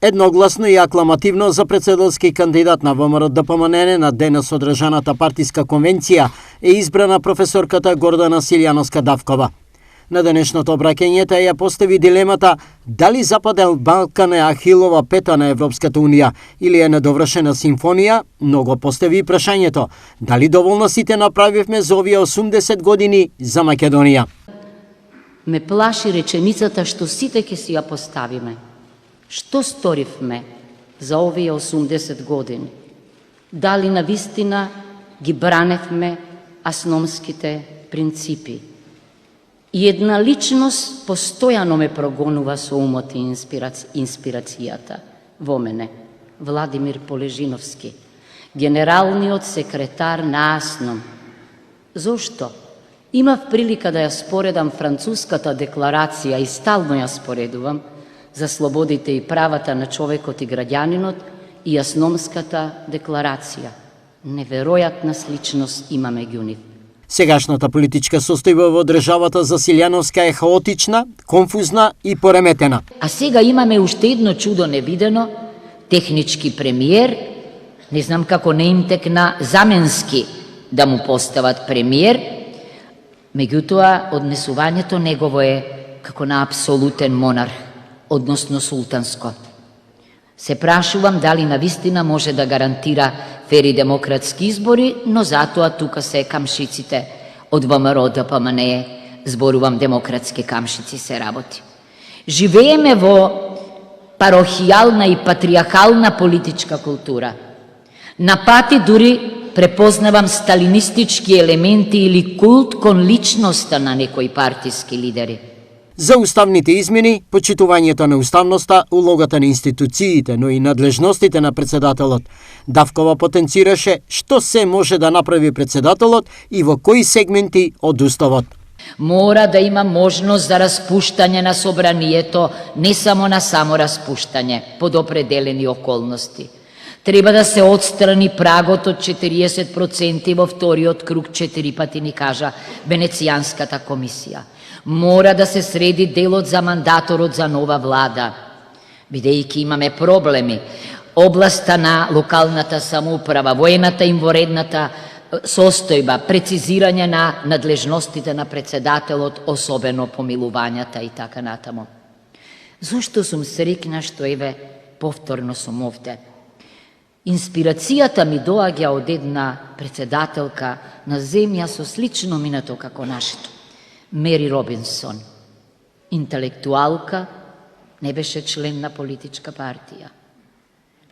Едногласно и акламативно за председателски кандидат на ВМРО-ДПМН на денес одржаната партиска конвенција е избрана професорката Гордана Силјановска-Давкова. На денешното обраќање ја постави дилемата дали Западен Балкан е Ахилова пета на Европската Унија или е недовршена симфонија, но го постави прашањето дали доволно сите направивме за овие 80 години за Македонија. Ме плаши реченицата што сите ќе си ја поставиме. Што сторивме за овие 80 години? Дали навистина ги браневме асномските принципи? И една личност постојано ме прогонува со умот и инспирацијата во мене. Владимир Полежиновски, генералниот секретар на АСНОМ. Зошто? Имав прилика да ја споредам француската декларација и стално ја споредувам за слободите и правата на човекот и граѓанинот и асномската декларација. Неверојатна сличност има меѓу нив. Сегашната политичка состојба во државата за Силјановска е хаотична, конфузна и пореметена. А сега имаме уште едно чудо невидено, технички премиер, не знам како не им текна заменски да му постават премиер, меѓутоа однесувањето негово е како на апсолутен монарх, односно султанско. Се прашувам дали навистина може да гарантира фери демократски избори, но затоа тука се камшиците од ВМРО-ДПМН, зборувам демократски камшици се работи. Живееме во парохијална и патриархална политичка култура. На пати дури препознавам сталинистички елементи или култ кон личноста на некои партиски лидери. За уставните измени, почитувањето на уставноста, улогата на институциите, но и надлежностите на председателот, Давкова потенцираше што се може да направи председателот и во кои сегменти од уставот. Мора да има можност за распуштање на собранието, не само на само распуштање, под определени околности. Треба да се отстрани прагот од 40% во вториот круг, 4 пати ни кажа Венецијанската комисија. Мора да се среди делот за мандаторот за нова влада, бидејќи имаме проблеми. Областа на локалната самоуправа, воената и инворедната состојба, прецизирање на надлежностите на председателот, особено помилувањата и така натаму. Зошто сум среќна што еве повторно сум овде? Инспирацијата ми доаѓа од една председателка на земја со слично минато како нашето. Мери Робинсон, интелектуалка, не беше член на политичка партија.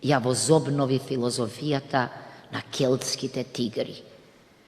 Ја возобнови филозофијата на келтските тигри.